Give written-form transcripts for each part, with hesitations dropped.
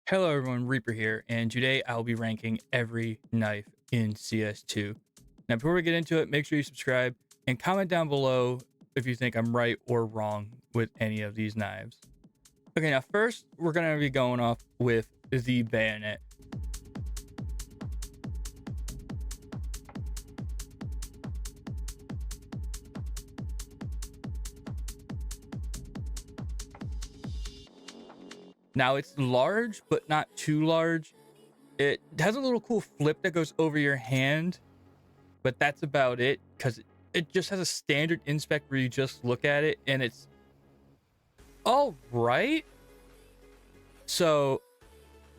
Hello everyone, Reaper here, and today I'll be ranking every knife in CS2. Now before we get into it, make sure you subscribe and comment down below if you think I'm right or wrong with any of these knives. Okay, now first we're going to be going off with the Bayonet. Now it's large, but not too large. It has a little cool flip that goes over your hand, but that's about it because it just has a standard inspect where you just look at it and it's all right. So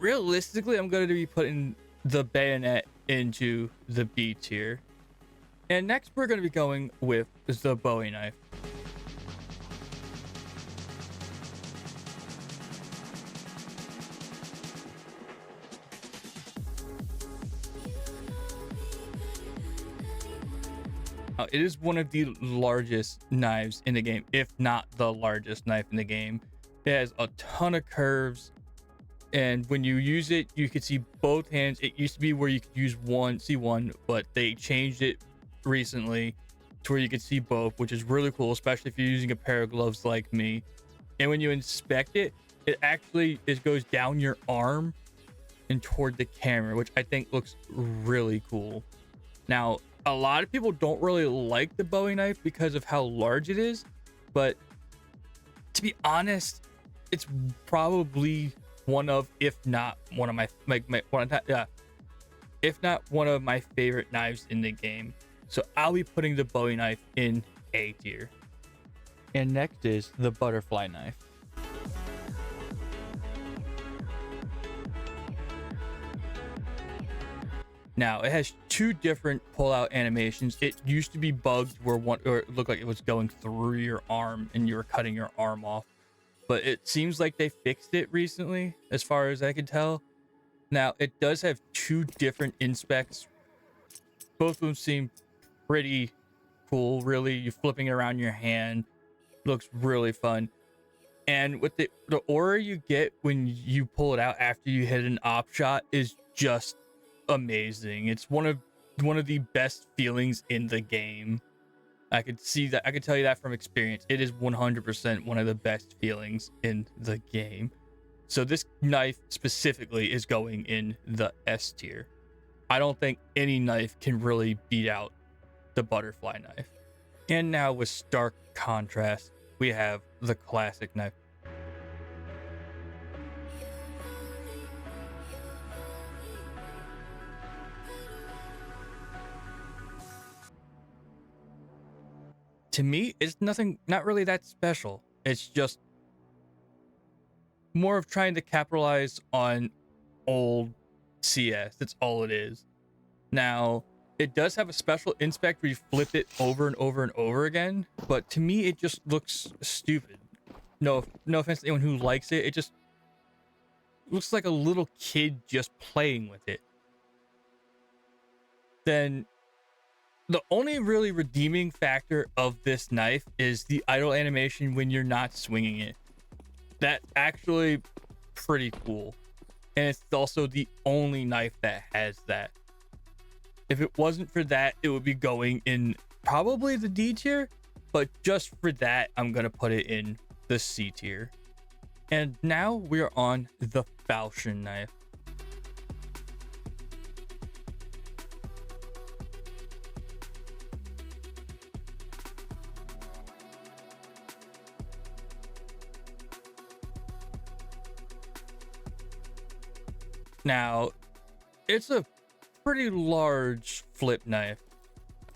realistically, I'm going to be putting the Bayonet into the B tier. And next we're going to be going with the Bowie knife. It is one of the largest knives in the game, if not the largest knife in the game. It has a ton of curves, and when you use it, you can see both hands. It used to be where you could use one, see one, but they changed it recently to where you can see both, which is really cool, especially if you're using a pair of gloves like me. And when you inspect it, it actually goes down your arm and toward the camera, which I think looks really cool. Now, a lot of people don't really like the Bowie knife because of how large it is, but to be honest, it's probably one of, if not one of my if not one of my favorite knives in the game. So I'll be putting the Bowie knife in A tier. And next is the butterfly knife. Now it has two different pull-out animations. It used to be bugged where it looked like it was going through your arm and you were cutting your arm off, but it seems like they fixed it recently, as far as I can tell. Now it does have two different inspects. Both of them seem pretty cool. Really, you flipping it around your hand looks really fun. And with the aura you get when you pull it out after you hit an op shot is just amazing. It's one of the best feelings in the game. I could tell you that from experience. It is 100% one of the best feelings in the game. So this knife specifically is going in the S tier. I don't think any knife can really beat out the butterfly knife. And now with stark contrast, we have the classic knife. To me, it's not really that special. It's just more of trying to capitalize on old CS. That's all it is. Now, it does have a special inspect where you flip it over and over and over again, but to me, it just looks stupid. No offense to anyone who likes it. It just looks like a little kid just playing with it. Then the only really redeeming factor of this knife is the idle animation when you're not swinging it. That's actually pretty cool. And it's also the only knife that has that. If it wasn't for that, it would be going in probably the D tier, but just for that, I'm going to put it in the C tier. And now we are on the Falchion knife. Now, it's a pretty large flip knife,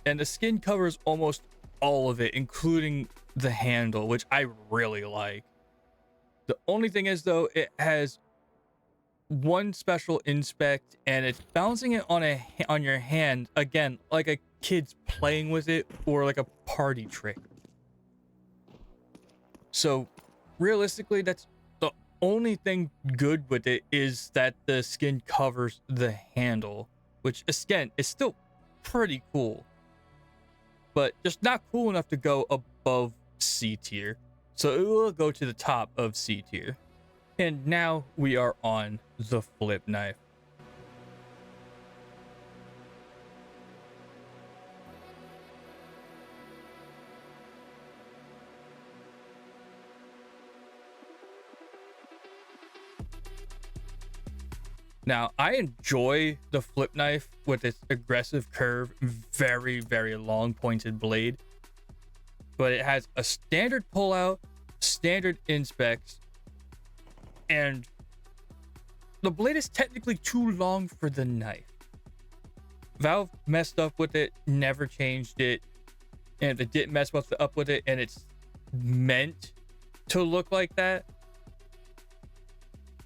and the skin covers almost all of it, including the handle, which I really like. The only thing is, though, it has one special inspect, and it's balancing it on your hand, again, like a kid's playing with it or like a party trick. So, realistically, that's only thing good with it is that the skin covers the handle, which again is still pretty cool, but just not cool enough to go above C tier. So it will go to the top of C tier. And now we are on the flip knife. Now, I enjoy the flip knife with its aggressive curve, very, very long pointed blade, but it has a standard pullout, standard inspects, and the blade is technically too long for the knife. Valve messed up with it, never changed it, and they didn't mess up with it, and it's meant to look like that.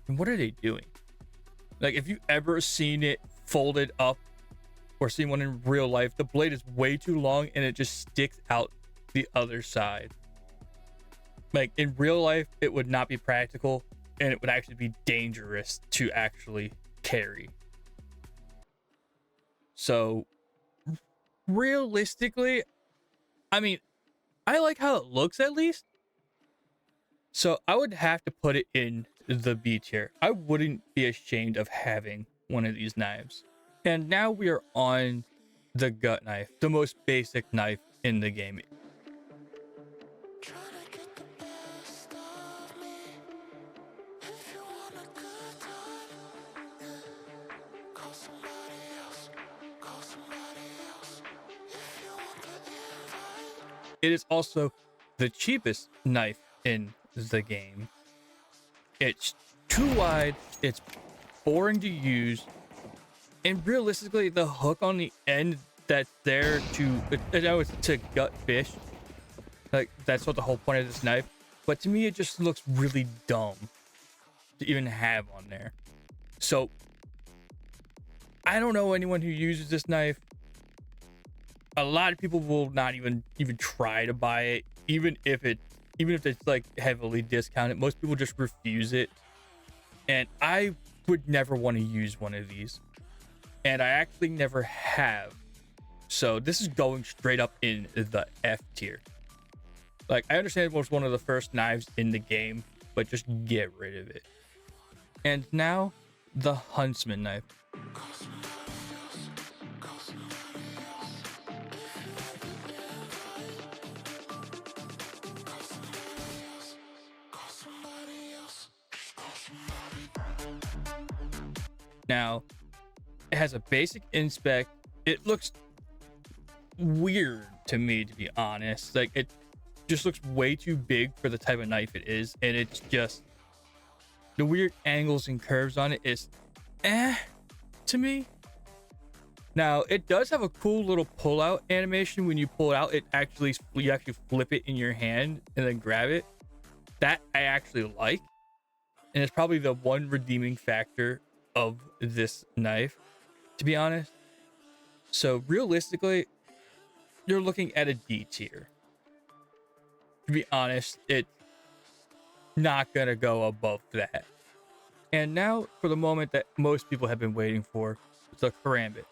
And what are they doing? Like, if you ever seen it folded up or seen one in real life, the blade is way too long and it just sticks out the other side. Like, in real life, it would not be practical and it would actually be dangerous to actually carry. So, realistically, I mean, I like how it looks at least. So I would have to put it in the B tier. I wouldn't be ashamed of having one of these knives. And now we are on the gut knife, the most basic knife in the game. It is also the cheapest knife in the game. It's too wide, it's boring to use, and realistically the hook on the end that's there to, I know it's to gut fish, like that's what the whole point of this knife, but to me it just looks really dumb to even have on there. So I don't know anyone who uses this knife. A lot of people will not even try to buy it, even if it's like heavily discounted. Most people just refuse it, and I would never want to use one of these, and I actually never have. So this is going straight up in the F tier. Like, I understand it was one of the first knives in the game, but just get rid of it. And now the Huntsman knife. Now, it has a basic inspect. It looks weird to me, to be honest. Like, it just looks way too big for the type of knife it is, and it's just the weird angles and curves on it is to me. Now, it does have a cool little pull-out animation. When you pull it out, you actually flip it in your hand and then grab it. That I actually like, and it's probably the one redeeming factor of this knife, to be honest. So realistically, you're looking at a D tier. To be honest, it's not gonna go above that. And now for the moment that most people have been waiting for, the Karambit.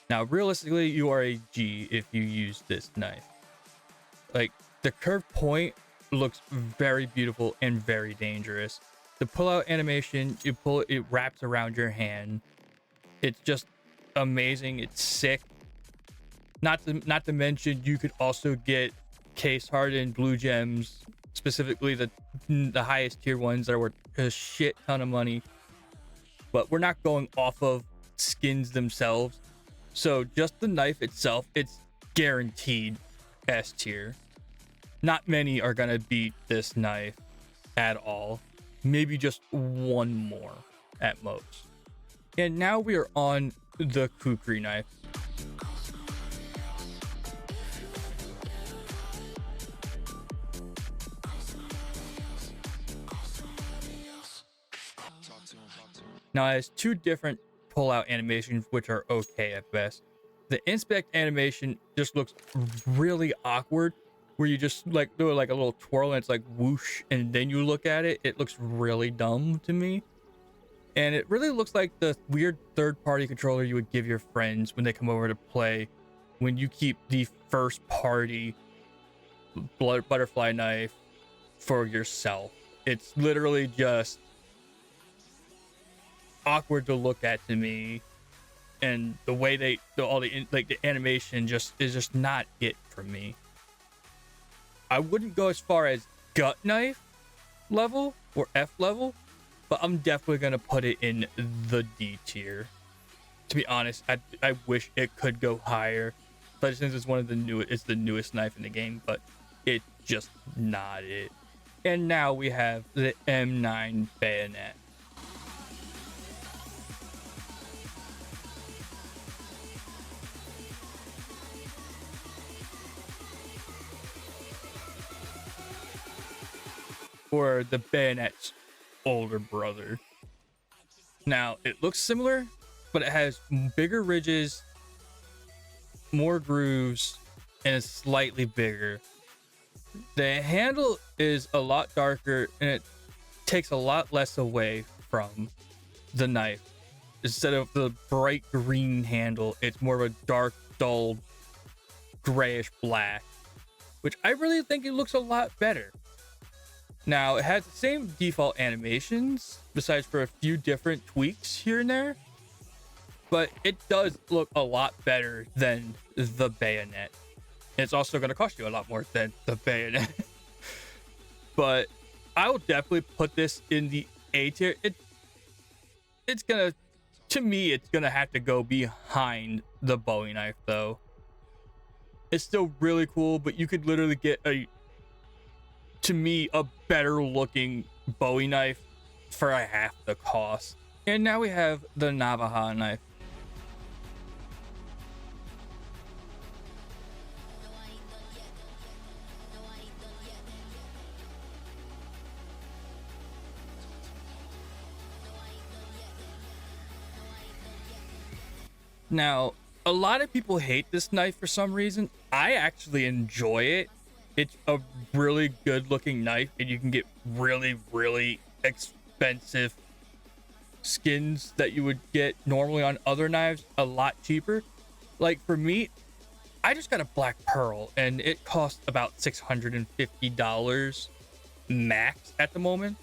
Now, realistically, you are a G if you use this knife. Like, the curved point looks very beautiful and very dangerous. The pull-out animation, you pull it, it wraps around your hand. It's just amazing. It's sick. Not to mention, you could also get case-hardened blue gems, specifically the highest tier ones that are worth a shit ton of money. But we're not going off of skins themselves. So just the knife itself, it's guaranteed S tier. Not many are gonna beat this knife at all. Maybe just one more at most. And now we are on the Kukri knife. Now it has two different pull-out animations, which are okay at best. The inspect animation just looks really awkward, where you just like do like a little twirl and it's like whoosh, and then you look at it. It looks really dumb to me. And it really looks like the weird third-party controller you would give your friends when they come over to play, when you keep the first-party butterfly knife for yourself. It's literally just awkward to look at to me, and the way the animation just is just not it for me. I wouldn't go as far as gut knife level or F level, but I'm definitely gonna put it in the D tier. To be honest, I wish it could go higher, but since it's it's the newest knife in the game, but it's just not it. And now we have the M9 Bayonet. Or the Bayonet's older brother. Now, it looks similar, but it has bigger ridges, more grooves, and it's slightly bigger. The handle is a lot darker, and it takes a lot less away from the knife. Instead of the bright green handle, it's more of a dark, dull, grayish black, which I really think it looks a lot better. Now, it has the same default animations, besides for a few different tweaks here and there, but it does look a lot better than the Bayonet. It's also going to cost you a lot more than the Bayonet. But I will definitely put this in the A tier. It's going to, to me, it's going to have to go behind the Bowie knife, though. It's still really cool, but you could literally get to me, a better looking Bowie knife for a half the cost. And now we have the Navaja knife. Now, a lot of people hate this knife for some reason. I actually enjoy it. It's a really good looking knife, and you can get really, really expensive skins that you would get normally on other knives a lot cheaper. Like for me, I just got a black pearl, and it costs about $650 max at the moment,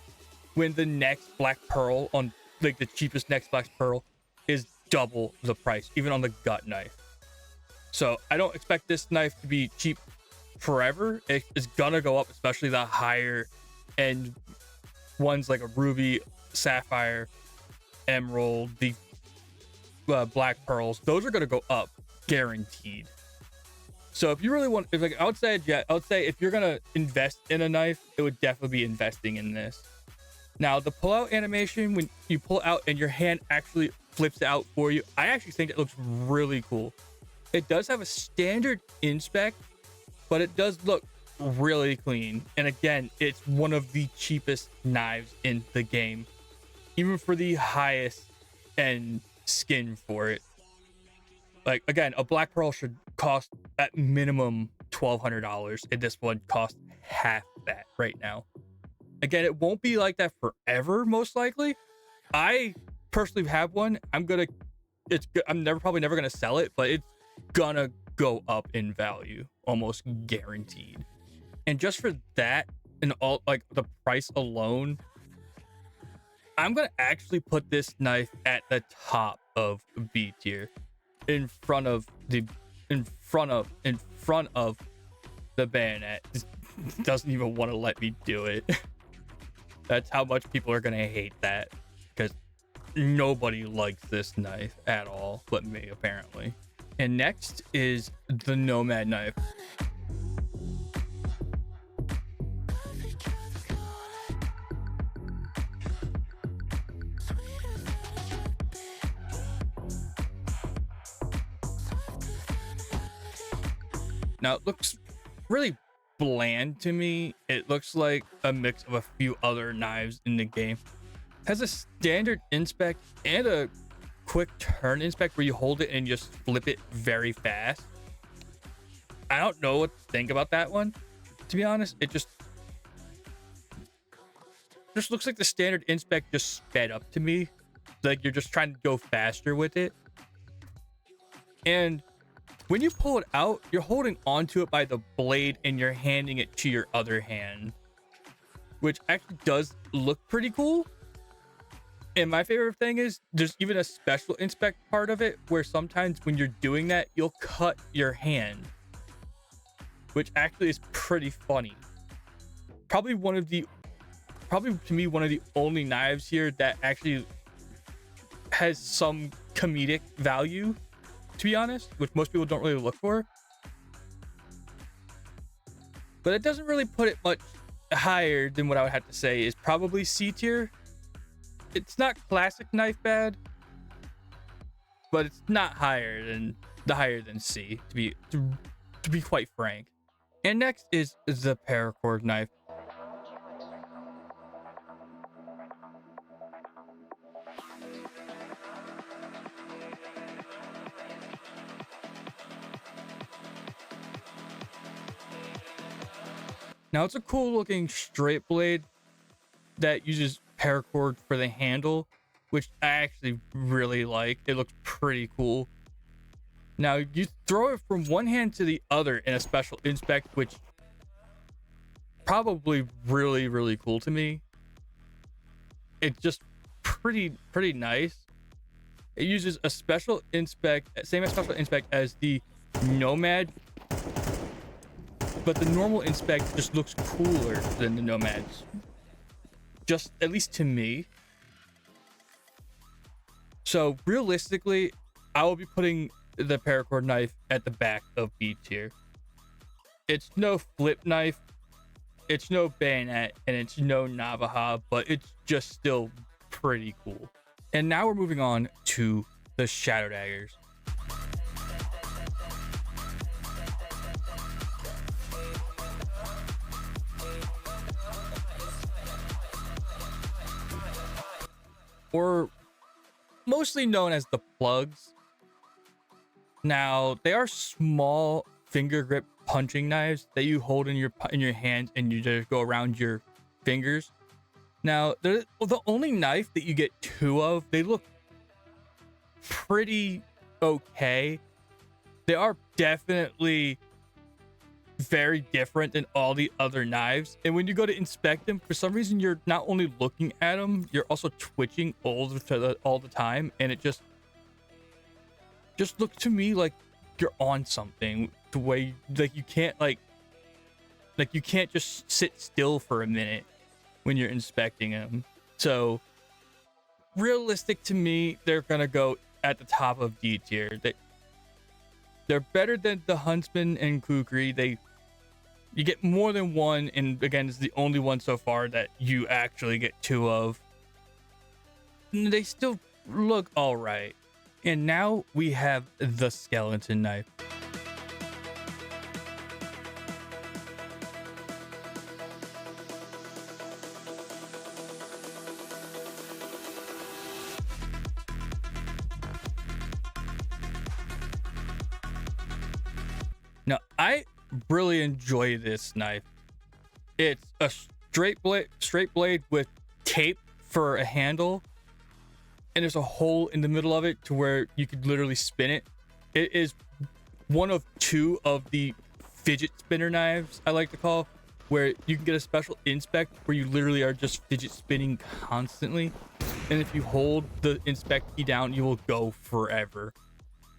when the next black pearl on like the cheapest next black pearl is double the price, even on the gut knife. So I don't expect this knife to be cheap forever. It's gonna go up, especially the higher end ones like a ruby, sapphire, emerald, the black pearls. Those are gonna go up, guaranteed. So if you really want, I would say if you're gonna invest in a knife, it would definitely be investing in this. Now, the pull-out animation, when you pull out and your hand actually flips out for you, I actually think it looks really cool. It does have a standard inspect, but it does look really clean. And again, it's one of the cheapest knives in the game, even for the highest end skin for it. Like, again, a black pearl should cost at minimum $1,200, and this one costs half that right now. Again, it won't be like that forever, most likely. I personally have one. probably never gonna sell it, but it's gonna go up in value, almost guaranteed. And just for that, and all, like the price alone, I'm gonna actually put this knife at the top of B tier, in front of the Bayonet. It doesn't even want to let me do it. That's how much people are gonna hate that, because nobody likes this knife at all but me, apparently. And next is the Nomad knife. Now, it looks really bland to me. It looks like a mix of a few other knives in the game. It has a standard inspect and a quick turn inspect where you hold it and just flip it very fast. I don't know what to think about that one, to be honest. It just looks like the standard inspect just sped up to me. like you're just trying to go faster with it. And when you pull it out, you're holding onto it by the blade and you're handing it to your other hand, which actually does look pretty cool. And my favorite thing is there's even a special inspect part of it where sometimes when you're doing that, you'll cut your hand, which actually is pretty funny. Probably to me, one of the only knives here that actually has some comedic value, to be honest, which most people don't really look for. But it doesn't really put it much higher than what I would have to say is probably C tier. It's not classic knife bad, but it's not higher than C, to be quite frank. And next is the Paracord knife. Now it's a cool looking straight blade that uses paracord for the handle, which I actually really like. It looks pretty cool. Now you throw it from one hand to the other in a special inspect, which probably really, really cool to me. It's just pretty nice. It uses a special inspect, same special inspect as the Nomad, but the normal inspect just looks cooler than the Nomad's. Just at least to me. So realistically, I will be putting the Paracord knife at the back of B tier. It's no flip knife, it's no Bayonet, and it's no Navaja, but it's just still pretty cool. And now we're moving on to the Shadow Daggers. Or mostly known as the plugs. Now, they are small finger grip punching knives that you hold in your hand and you just go around your fingers. Now, they're the only knife that you get two of. They look pretty okay. They are definitely very different than all the other knives, and when you go to inspect them, for some reason you're not only looking at them, you're also twitching all the time, and it just looks to me like you're on something, the way like you can't you can't just sit still for a minute when you're inspecting them. So realistic to me, they're gonna go at the top of D tier. They're better than the Huntsman and Kukri. You get more than one, and again, it's the only one so far that you actually get two of. And they still look all right. And now we have the skeleton knife. Now, I really enjoy this knife. It's a straight blade with tape for a handle, and there's a hole in the middle of it to where you could literally spin it. It is one of two of the fidget spinner knives, I like to call, where you can get a special inspect where you literally are just fidget spinning constantly, and if you hold the inspect key down, you will go forever.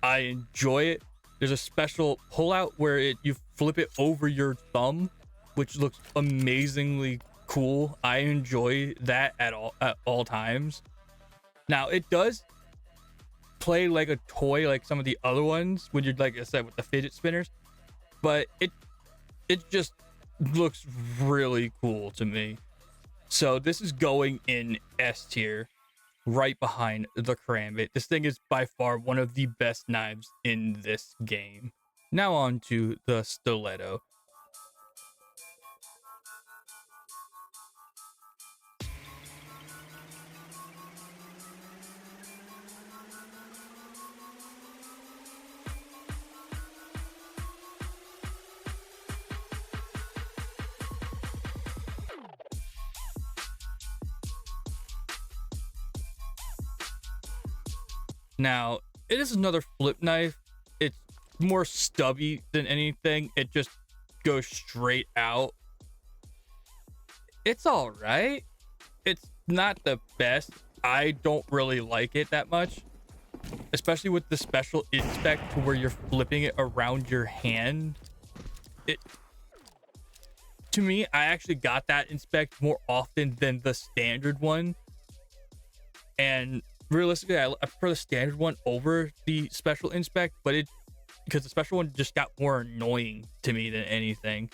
I enjoy it. There's a special pullout where you flip it over your thumb, which looks amazingly cool. I enjoy that at all times. Now, it does play like a toy like some of the other ones when you're, like I said, with the fidget spinners, but it just looks really cool to me. So this is going in S tier, right behind the Karambit. This thing is by far one of the best knives in this game. Now on to the Stiletto. Now, it is another flip knife. It's more stubby than anything. It just goes straight out. It's all right. It's not the best. I don't really like it that much, especially with the special inspect to where you're flipping it around your hand. To me, I actually got that inspect more often than the standard one. And realistically, I prefer the standard one over the special inspect, but because the special one just got more annoying to me than anything.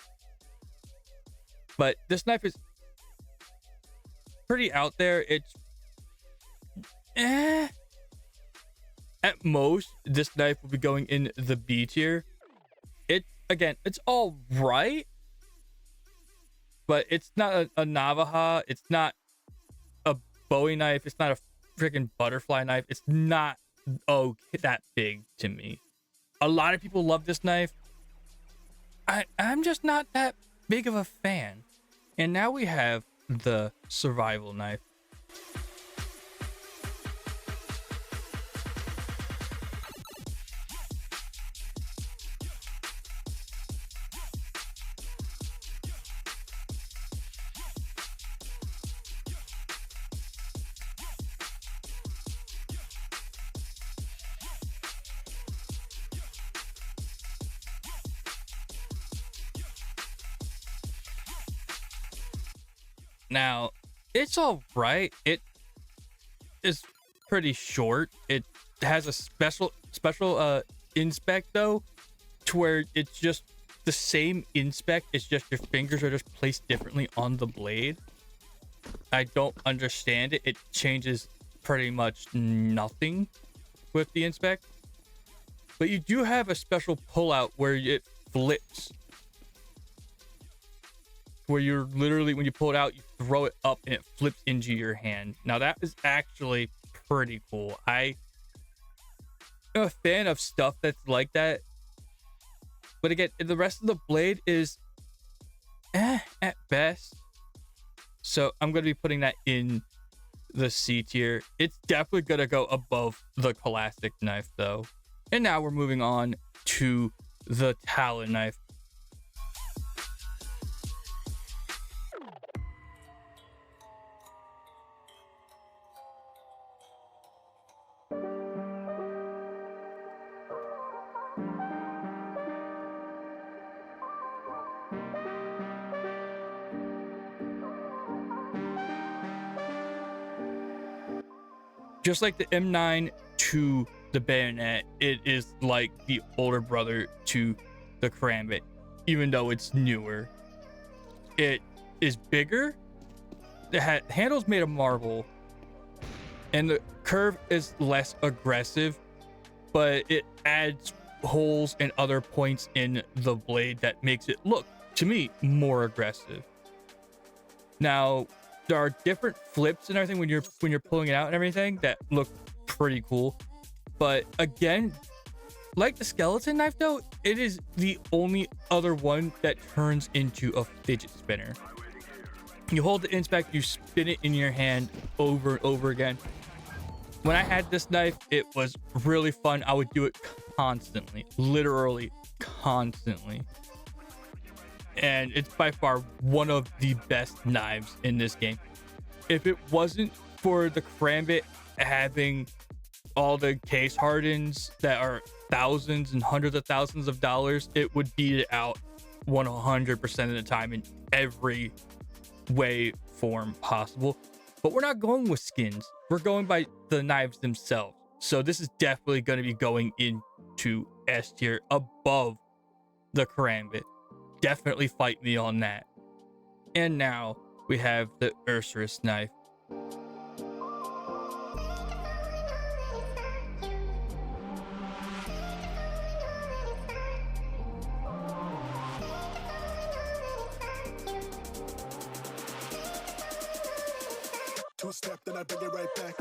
But this knife is pretty out there. It's at most, this knife will be going in the B tier. It's all right, but it's not a Navaja. It's not a Bowie knife. It's not a freaking butterfly knife. It's not that big to me. A lot of people love this knife. I'm just not that big of a fan. And now we have the survival knife. Now, it's all right. It is pretty short. It has a special inspect though, to where it's just the same inspect. It's just your fingers are just placed differently on the blade. I don't understand it. It changes pretty much nothing with the inspect. But you do have a special pullout where it flips, where you're literally, when you pull it out, you throw it up and it flips into your hand. Now that is actually pretty cool. I am a fan of stuff that's like that. But again, the rest of the blade is at best. So I'm going to be putting that in the C tier. It's definitely going to go above the classic knife though. And now we're moving on to the Talon knife. Just like the M9 to the Bayonet, it is like the older brother to the Karambit, even though it's newer. It is bigger. The handle's made of marble, and the curve is less aggressive, but it adds holes and other points in the blade that makes it look, to me, more aggressive. Now, there are different flips and everything when you're pulling it out and everything that look pretty cool. But again, like the skeleton knife though, it is the only other one that turns into a fidget spinner. You hold the inspect, you spin it in your hand over and over again. When I had this knife, it was really fun. I would do it constantly, literally constantly. And it's by far one of the best knives in this game. If it wasn't for the Karambit having all the case hardens that are thousands and hundreds of thousands of dollars, it would beat it out 100% of the time in every way, form possible. But we're not going with skins. We're going by the knives themselves. So this is definitely going to be going into S tier above the Karambit. Definitely fight me on that. And now we have the Ursus knife. Two step, then I bring it right back.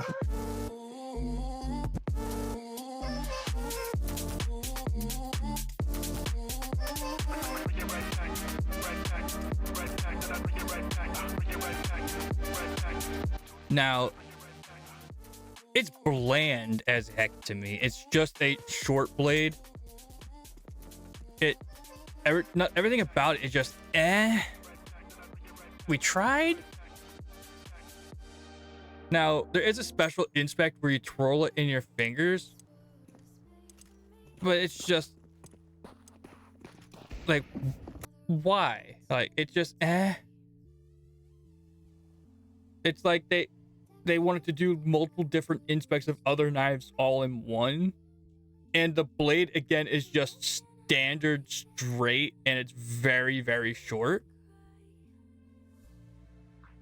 Now, it's bland as heck to me. It's just a short blade. Not everything about it is just we tried. Now there is a special inspect where you twirl it in your fingers, but it's just like, why? Like, it's just it's like they wanted to do multiple different inspects of other knives all in one, and the blade again is just standard straight, and it's very, very short.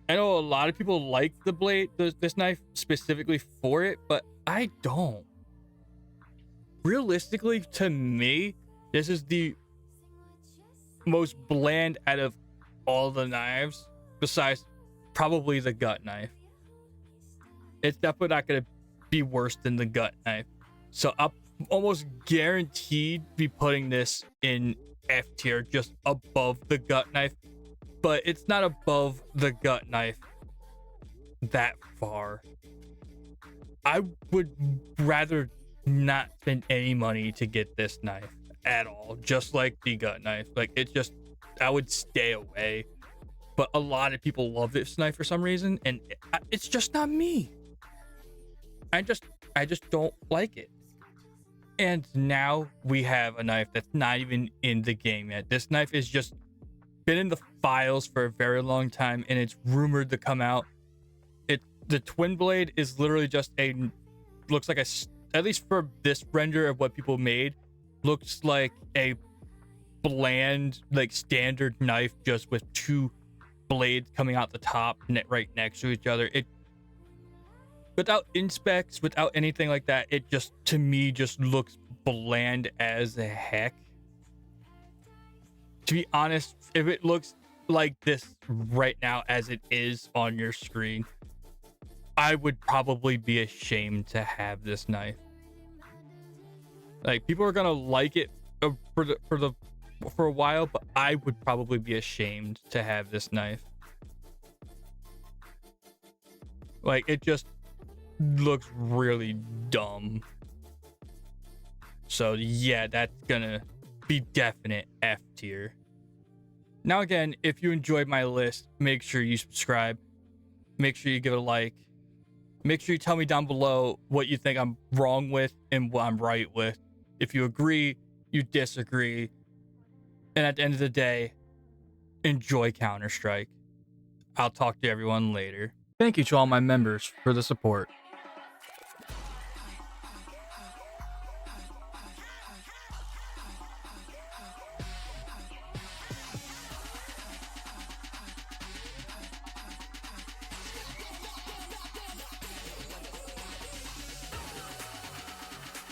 I know a lot of people like the blade, this knife specifically for it, but I don't. Realistically, to me, this is the most bland out of all the knives, besides probably the gut knife. It's definitely not going to be worse than the gut knife. So I'll almost guaranteed be putting this in F tier, just above the gut knife. But it's not above the gut knife that far. I would rather not spend any money to get this knife at all, just like the gut knife. Like, it's just, I would stay away. But a lot of people love this knife for some reason, and it's just not me. I just don't like it. And now we have a knife that's not even in the game yet. This knife is just been in the files for a very long time, and it's rumored to come out. The twin blade is literally just looks like at least for this render of what people made, looks like a bland, like, standard knife, just with two blades coming out the top right next to each other. It, without inspects, without anything like that, it just, to me, just looks bland as heck. To be honest, if it looks like this right now as it is on your screen, I would probably be ashamed to have this knife. Like, people are gonna like it for a while, but I would probably be ashamed to have this knife. Like, it just looks really dumb. So yeah, that's gonna be definite F tier. Now again, if you enjoyed my list, make sure you subscribe, make sure you give it a like, make sure you tell me down below what you think I'm wrong with and what I'm right with. If you agree, you disagree, and at the end of the day, enjoy Counter-Strike. I'll talk to everyone later. Thank you to all my members for the support.